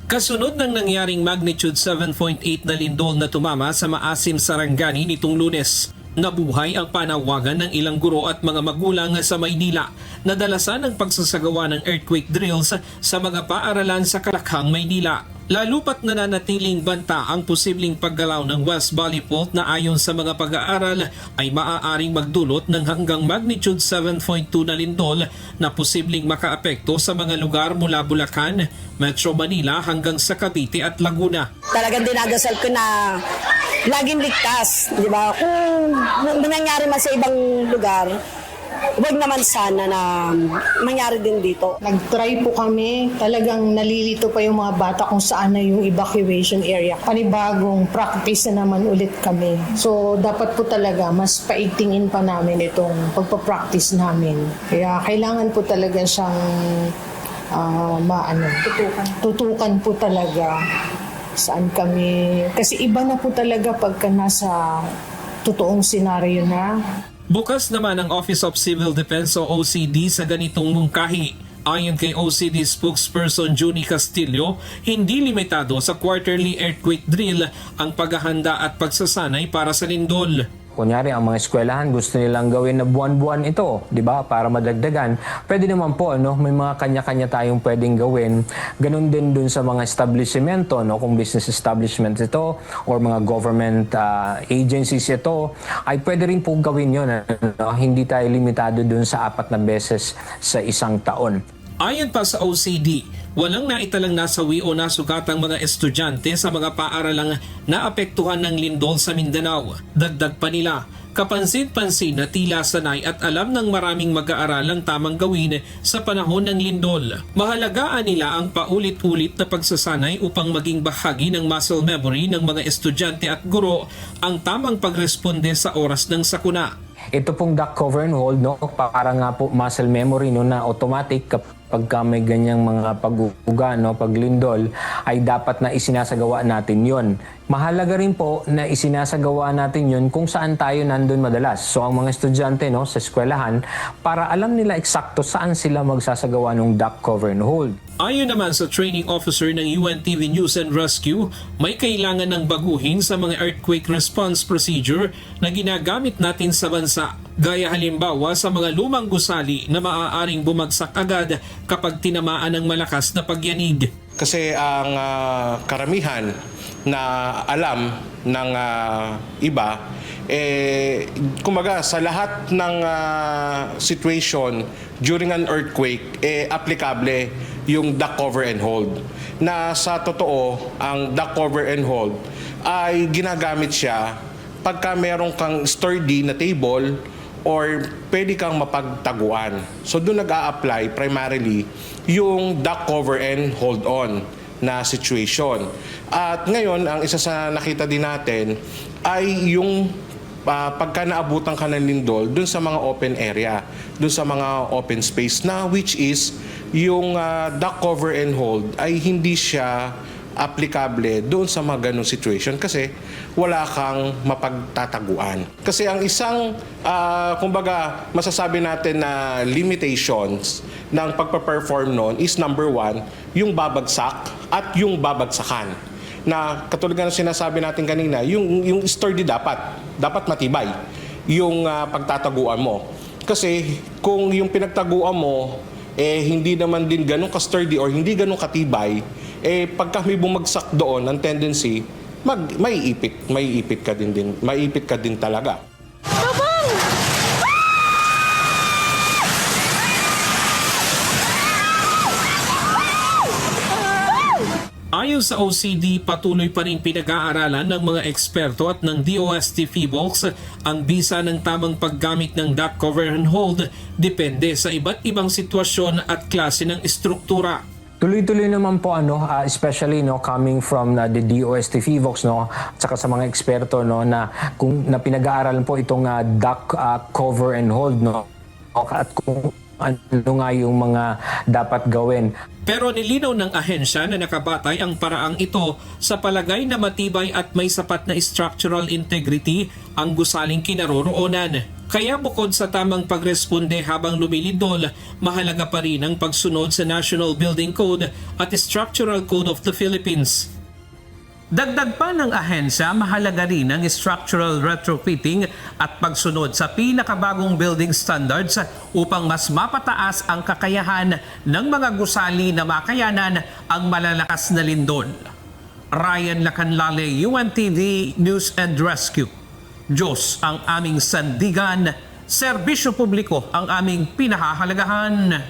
Kasunod ng nangyaring magnitude 7.8 na lindol na tumama sa Maasim, Sarangani nitong Lunes, nabuhay ang panawagan ng ilang guro at mga magulang sa Maynila na dalasan ang pagsasagawa ng earthquake drills sa mga paaralan sa Kalakhang, Maynila. Lalo pat nananatiling banta ang posibleng paggalaw ng West Valley Fault na ayon sa mga pag-aaral ay maaaring magdulot ng hanggang magnitude 7.2 na lindol na posibleng makaapekto sa mga lugar mula Bulacan, Metro Manila hanggang sa Cavite at Laguna. Talagang dinadasal ko na laging ligtas, di ba? Kung nangyari man sa ibang lugar, huwag naman sana na mangyari din dito. Nag-try po kami, talagang nalilito pa yung mga bata kung saan na yung evacuation area. Panibagong practice na naman ulit kami. So dapat po talaga mas paigtingin pa namin itong pagpapractice namin. Kaya kailangan po talaga siyang tutukan po talaga saan kami. Kasi iba na po talaga pagka nasa totoong senaryo na. Bukas naman ang Office of Civil Defense o OCD sa ganitong mungkahi. Ayon kay OCD spokesperson Junie Castillo, hindi limitado sa quarterly earthquake drill ang paghahanda at pagsasanay para sa lindol. Kunyari, ang mga eskwelahan gusto nilang gawin na buwan-buwan ito, di ba? Para madagdagan. Pwede naman po, may mga kanya-kanya tayong pwedeng gawin. Ganun din dun sa mga establishmento, kung business establishments ito or mga government agencies ito, ay pwede rin po gawin yun. Hindi tayo limitado dun sa 4 na beses sa isang taon. Ayon pa sa OCD, walang naitalang nasawi o nasugatang mga estudyante sa mga paaralang naapektuhan ng lindol sa Mindanao. Dagdag pa nila, kapansin-pansin na tila sanay at alam ng maraming mag-aaral ang tamang gawin sa panahon ng lindol. Mahalagaan nila ang paulit-ulit na pagsasanay upang maging bahagi ng muscle memory ng mga estudyante at guro ang tamang pagresponde sa oras ng sakuna. Ito pong duck cover and hold, para nga po muscle memory na automatic kapag may ganyang mga pag-uga, paglindol, ay dapat na isinasagawa natin yon. Mahalaga rin po na isinasagawa natin yon kung saan tayo nandun madalas. So ang mga estudyante sa eskwelahan, para alam nila eksakto saan sila magsasagawa ng duck cover and hold. Ayon naman sa training officer ng UNTV News and Rescue, may kailangan ng baguhin sa mga earthquake response procedure na ginagamit natin sa bansa. Gaya halimbawa sa mga lumang gusali na maaaring bumagsak agad kapag tinamaan ng malakas na pagyanig. Kasi ang karamihan na alam ng iba, kumbaga sa lahat ng situation during an earthquake, applicable yung duck cover and hold. Na sa totoo, ang duck cover and hold ay ginagamit siya pagka meron kang sturdy na table or pwede kang mapagtaguan. So doon nag-a-apply primarily yung duck cover and hold on na situation. At ngayon, ang isa sa nakita din natin ay yung pagka naabutan ka ng lindol dun sa mga open area, dun sa mga open space na which is yung duck cover and hold ay hindi siya applicable doon sa mga ganong situation kasi wala kang mapagtataguan. Kasi ang isang, kumbaga, masasabi natin na limitations ng pagpa-perform noon is number 1, yung babagsak at yung babagsakan. Na katulad ng sinasabi natin kanina, yung sturdy dapat matibay yung pagtataguan mo. Kasi kung yung pinagtaguan mo hindi naman din ganun ka-sturdy or hindi ganun katibay, pagka may bumagsak doon, ang tendency, maiipit ka din talaga. Ayon sa OCD, patuloy pa rin pinag-aaralan ng mga eksperto at ng DOST PHIVOLCS ang bisa ng tamang paggamit ng duck cover and hold depende sa iba't ibang sitwasyon at klase ng estruktura. Tuloy-tuloy naman po especially coming from the DOST PHIVOLCS at saka sa mga eksperto na pinag-aaralan po itong duck cover and hold at kung ano nga yung mga dapat gawin. Pero nilinaw ng ahensya na nakabatay ang paraang ito sa palagay na matibay at may sapat na structural integrity ang gusaling kinaroroonan. Kaya bukod sa tamang pagresponde habang lumilindol, mahalaga pa rin ang pagsunod sa National Building Code at Structural Code of the Philippines. Dagdag pa ng ahensya, mahalaga rin ang structural retrofitting at pagsunod sa pinakabagong building standards upang mas mapataas ang kakayahan ng mga gusali na makayanan ang malalakas na lindol. Ryan Lacanlale, UNTV News and Rescue. Diyos ang aming sandigan, serbisyo publiko ang aming pinahahalagahan.